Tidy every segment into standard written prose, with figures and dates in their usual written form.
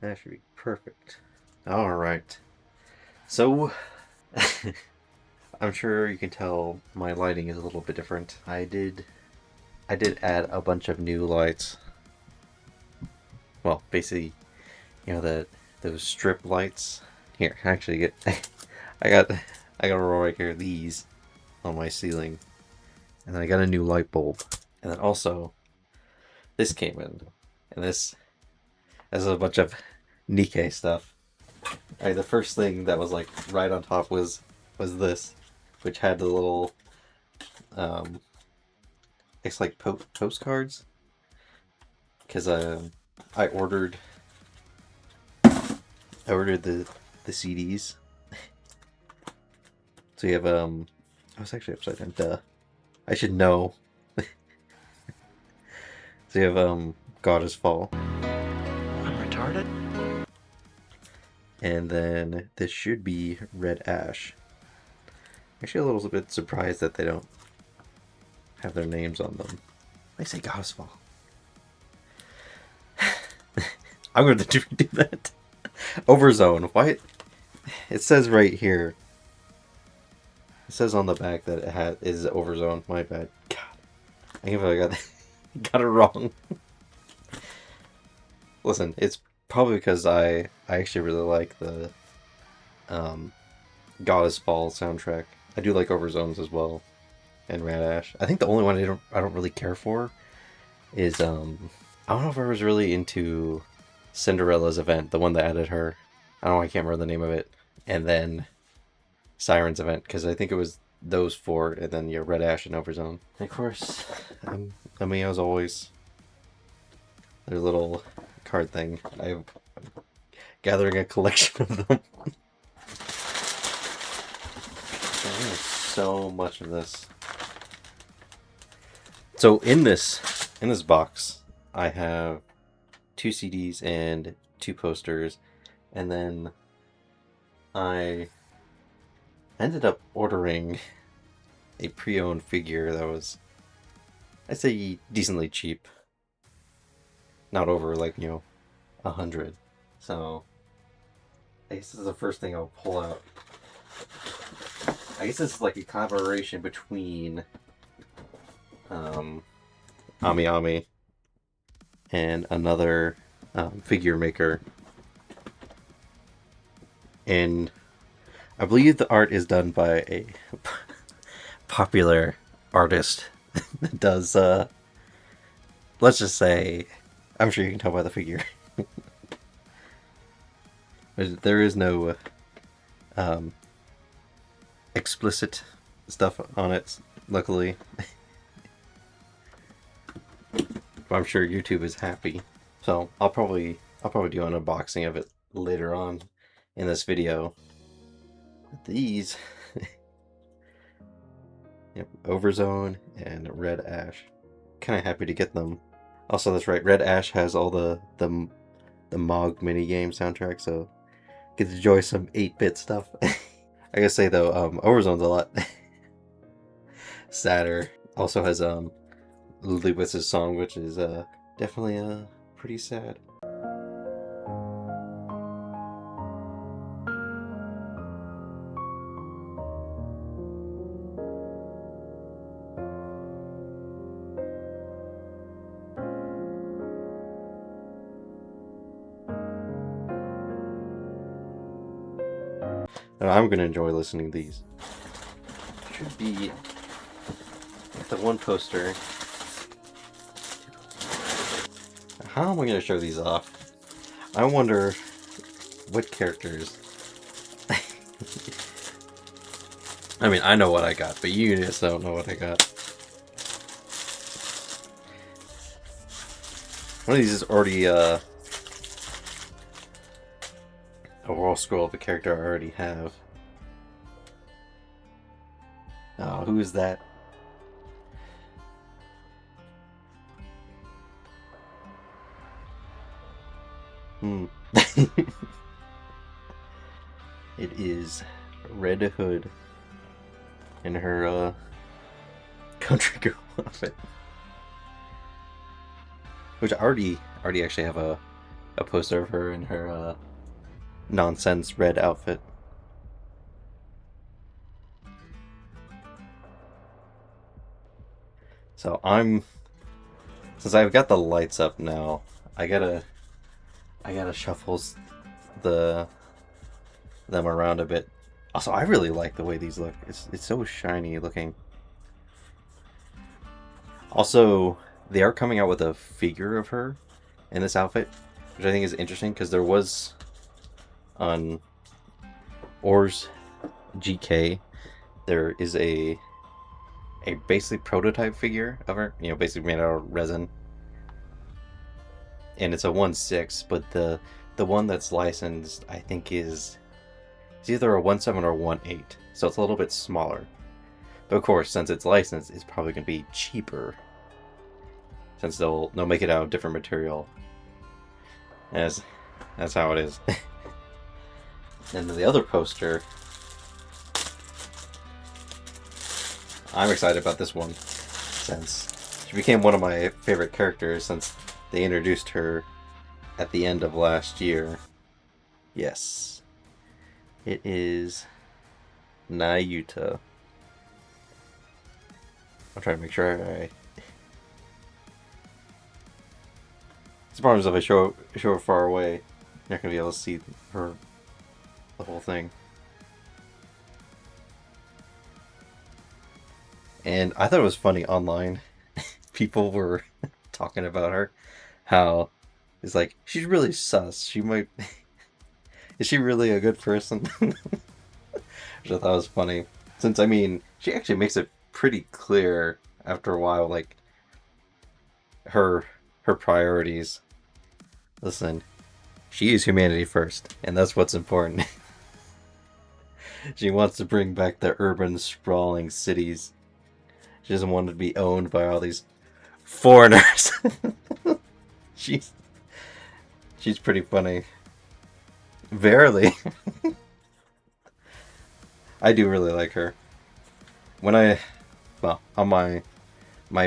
That should be perfect. Alright. So, I'm sure you can tell my lighting is a little bit different. I did add a bunch of new lights. Well, basically, those strip lights. Here, actually get I got I got a roll right here, these on my ceiling. And then I got a new light bulb. And then also this came in. And this has a bunch of Nikke stuff. Alright, the first thing that was like right on top was this, which had the little um it's like postcards because I ordered I ordered the CDs. So you have I was actually upside down. Duh, I should know. So you have God is Fall, I'm retarded? and then this should be Red Ash. Actually, a little bit surprised that they don't have their names on them. They say God is Fall. I'm going to do that. Overzone. Why? It says right here. It says on the back that it is Overzone. My bad. God, I think I got it wrong. Listen, it's probably because I actually really like the um, Goddess Fall soundtrack. I do like Overzones as well, and Red Ash. I think the only one I don't really care for is I don't know if I was really into Cinderella's event, the one that added her. I don't know, I can't remember the name of it. And then Siren's event, because I think it was those four, and then your Red Ash and Overzone. And of course, I mean, as always, their little card thing. I'm gathering a collection of them. There's so much of this. So in this box, I have 2 CDs and 2 posters, and then I ended up ordering a pre-owned figure that was, I'd say, decently cheap. Not over like, 100. So I guess this is the first thing I'll pull out. I guess this is like a collaboration between Ami Ami and another figure maker. And I believe the art is done by a popular artist that does, let's just say, I'm sure you can tell by the figure. There is no um, explicit stuff on it, luckily. I'm sure YouTube is happy. So I'll probably do an unboxing of it later on in this video. These yep, Overzone and Red Ash. Kind of happy to get them. Also, that's right, Red Ash has all the Mog minigame soundtrack, so get to enjoy some 8-bit stuff. I gotta say though, Overzone's a lot sadder. Also has Ludwig's song, which is definitely pretty sad. And I'm gonna enjoy listening to these. Should be the one poster. How am I gonna show these off? I wonder what characters. I mean, I know what I got, but you just don't know what I got. One of these is already a wall scroll of a character I already have. Oh, who is that? It is Red Hood in her country girl outfit, which I already actually have a a poster of her in her nonsense red outfit. So since I've got the lights up now, I gotta shuffle the them around a bit. Also, I really like the way these look. It's so shiny looking. Also, they are coming out with a figure of her in this outfit, which I think is interesting because there was on Or's GK, there is a basically prototype figure of her, basically made out of resin, and it's a 1/6, but the one that's licensed, I think, it's either a 1/7 or a 1/8, so it's a little bit smaller. But of course, since it's licensed, it's probably going to be cheaper, since they'll make it out of different material. As that's how it is. And the other poster, I'm excited about this one, since she became one of my favorite characters since they introduced her at the end of last year. Yes. It is Nayuta. I'm trying to make sure I... The problem is if I show her far away, you're not going to be able to see her, the whole thing. And I thought it was funny online. People were talking about her. How it's like, she's really sus. She might... Is she really a good person? Which I thought was funny. Since, I mean, she actually makes it pretty clear after a while, like, her priorities. Listen, she is humanity first, and that's what's important. She wants to bring back the urban, sprawling cities. She doesn't want to be owned by all these foreigners. She's pretty funny. Verily. I do really like her. When on my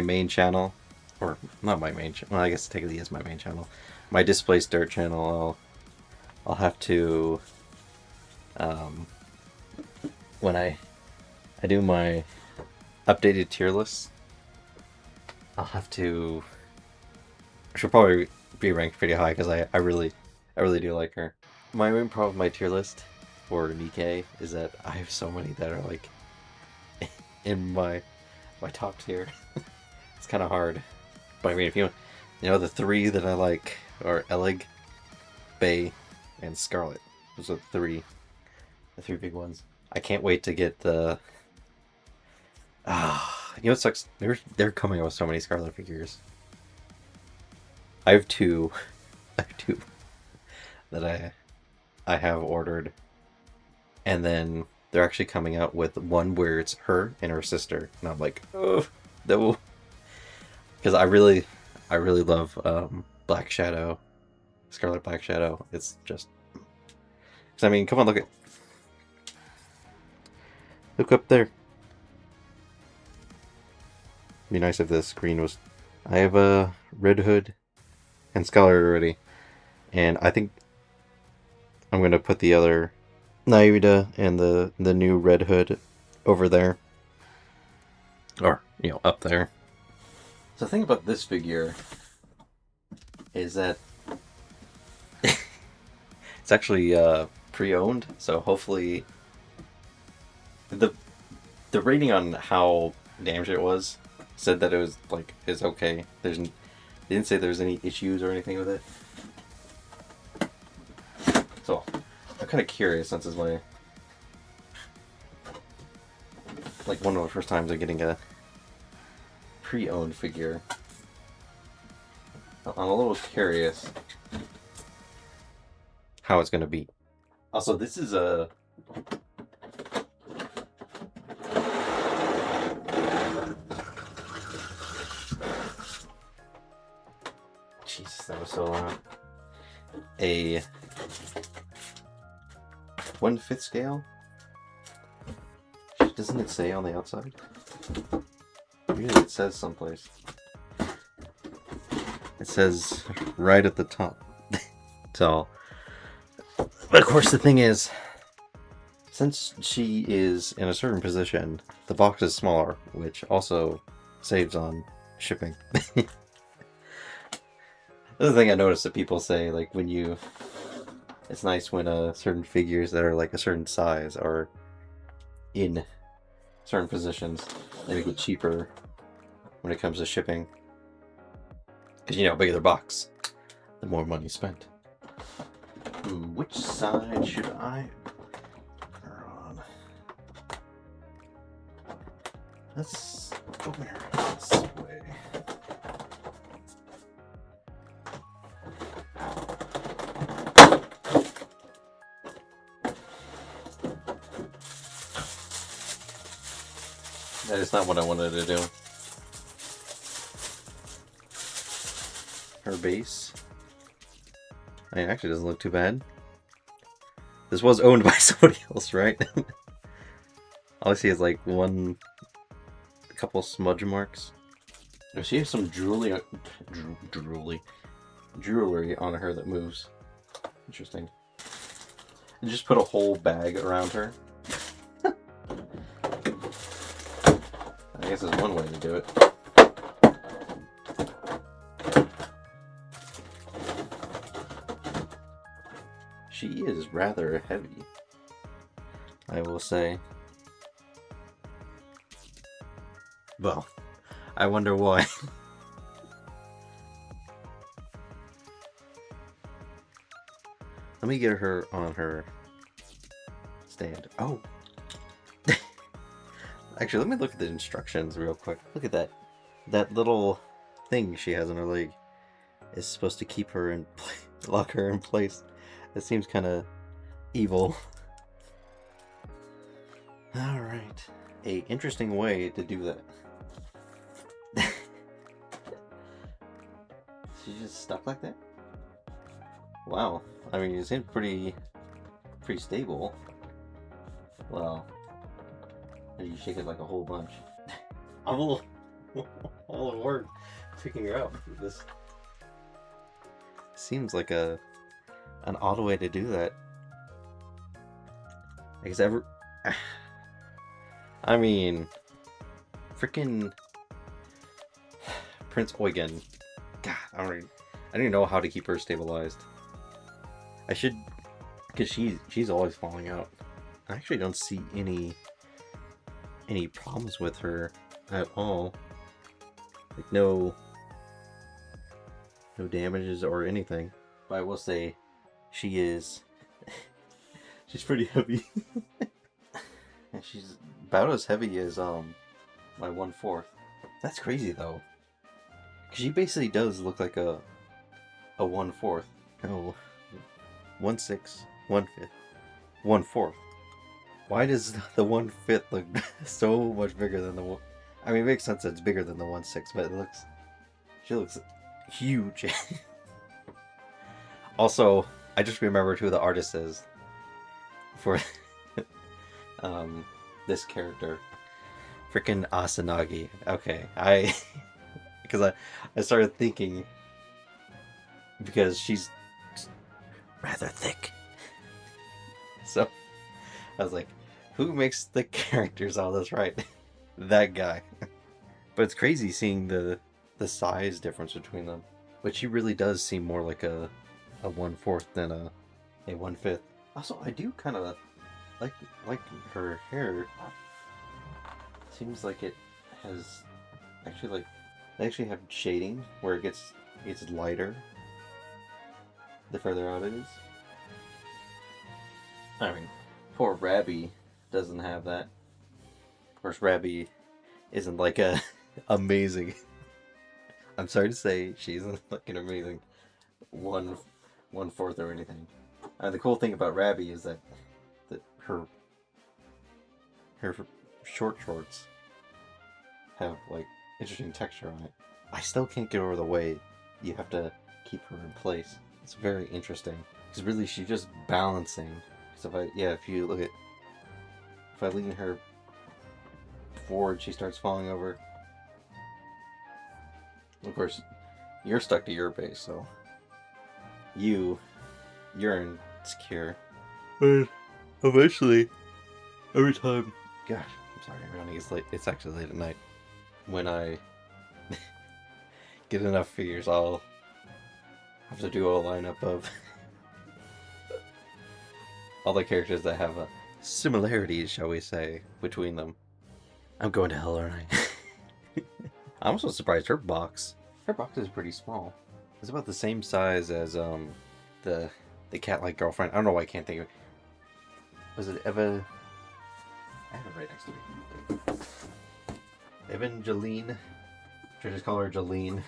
main channel, or not my main channel, well, I guess technically is my main channel, my Displaced Dirt channel, I'll have to, when I do my updated tier list, I'll have to, she'll probably be ranked pretty high because I really do like her. My main problem with my tier list for Nikke is that I have so many that are like in my top tier. It's kind of hard. But I mean, if you know, the three that I like are Elig, Bay, and Scarlet. Those are the three big ones. I can't wait to get the... it sucks. They're coming out with so many Scarlet figures. I have two that I have ordered, and then they're actually coming out with one where it's her and her sister, and I'm like, oh no, because I really love Black Shadow, Scarlet Black Shadow. It's just, I mean, come on, look up there. Be nice if the screen was. I have a Red Hood and Scarlet already, and I think I'm gonna put the other Naida and the new Red Hood over there, or up there. So the thing about this figure is that it's actually pre-owned, so hopefully the rating on how damaged it was said that it was is okay. They didn't say there was any issues or anything with it. So I'm kind of curious, since it's my one of the first times I'm getting a pre-owned figure. I'm a little curious how it's gonna be. Also, this is a Jesus, that was so loud. A 1/5 scale? Doesn't it say on the outside? Usually it says someplace. It says right at the top. So, but of course the thing is, since she is in a certain position, the box is smaller, which also saves on shipping. Another thing I noticed that people say, like when you, it's nice when certain figures that are like a certain size are in certain positions. They make it cheaper when it comes to shipping. Because, you know, bigger the box, the more money spent. Which side should I put her on? Let's open her this way. That is not what I wanted to do. Her base. I mean, actually doesn't look too bad. This was owned by somebody else, right? All I see is like a couple smudge marks. Oh, she has some jewelry on her that moves. Interesting. And just put a whole bag around her. I guess there's one way to do it. She is rather heavy, I will say. Well, I wonder why. Let me get her on her stand. Oh! Actually, let me look at the instructions real quick. Look at that. That little thing she has on her leg is supposed to keep her in lock her in place. That seems kind of evil. Alright. A interesting way to do that. She's just stuck like that? Wow. I mean, it seems pretty stable. Well, you shake it like a whole bunch. I'm a little all in work picking her up. This seems like an odd way to do that. Because I mean, freaking Prince Eugen. God, I don't even know how to keep her stabilized. I should, because she's always falling out. I actually don't see any problems with her at all. Like no damages or anything. But I will say she's pretty heavy. And she's about as heavy as my 1/4. That's crazy though. Cause she basically does look like a 1/4. No, 1/6, 1/5, 1/4. Why does the 1/5 look so much bigger than the one? I mean, it makes sense that it's bigger than the 1/6, but she looks huge. Also, I just remembered who the artist is for this character. Freaking Asanagi. Okay, because I started thinking, because she's rather thick. So I was like, who makes the characters all this right? That guy. But it's crazy seeing the size difference between them. But she really does seem more like a 1/4 than a 1/5. Also, I do kind of like her hair. Seems like it has actually, like, they actually have shading where it gets lighter the further out it is. I mean, poor Rabby doesn't have that. Of course, Rabby isn't like a amazing. I'm sorry to say, she isn't like an amazing 1/4 or anything. The cool thing about Rabby is that her short shorts have like interesting texture on it. I still can't get over the way you have to keep her in place. It's very interesting because really she's just balancing. So if you look at, if I lean her forward, she starts falling over. Of course, you're stuck to your base, so you You're insecure. But eventually, every time. Gosh, I'm sorry, everyone. It's late. It's actually late at night. When I get enough figures, I'll have to do a lineup of all the characters that have a similarities, shall we say, between them. I'm going to hell, aren't I? I'm also surprised her box. Her box is pretty small. It's about the same size as the cat-like girlfriend. I don't know why I can't think of it. Was it Eva? I have it right next to me. Evangeline. Should I just call her Jolene?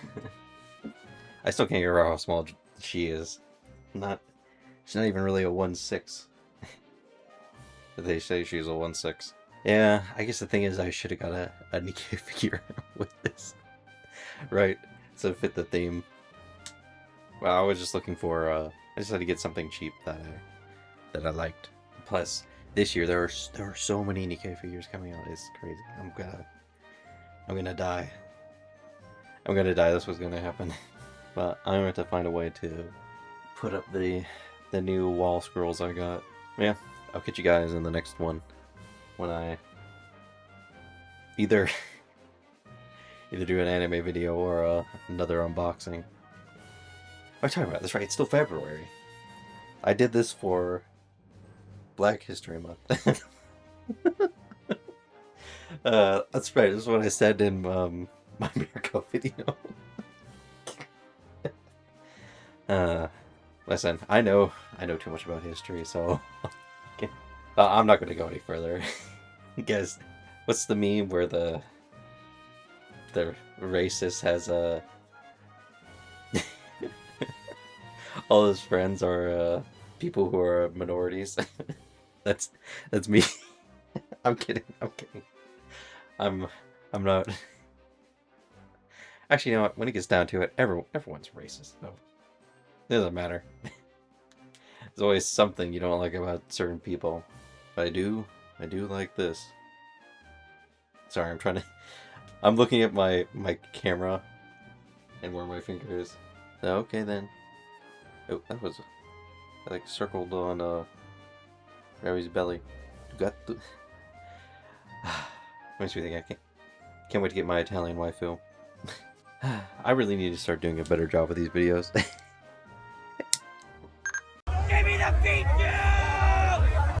I still can't figure out how small she is. She's not even really a 1/6. They say she's a 1/6. Yeah, I guess the thing is I should have got a Nikke figure with this. Right, to fit the theme. Well, I was just looking for, I just had to get something cheap that I liked. Plus, this year there were so many Nikke figures coming out. It's crazy. I'm gonna die. I'm gonna die. This was gonna happen. But I'm going to find a way to put up the new wall scrolls I got. Yeah, I'll catch you guys in the next one when I either do an anime video or another unboxing. I'm talking about this, right? It's still February. I did this for Black History Month. That's right. This is what I said in my Mirko video. Listen, I know too much about history, so I'm not going to go any further. Guys, what's the meme where the racist has all his friends are people who are minorities? That's me. I'm kidding. I'm not. Actually, you know what? When it gets down to it, everyone's racist, though. It doesn't matter. There's always something you don't like about certain people. But I do like this. Sorry, I'm looking at my camera and where my finger is. Okay then. Oh, that was like circled on Mary's belly. Got the. Makes me think I can't wait to get my Italian waifu. I really need to start doing a better job with these videos.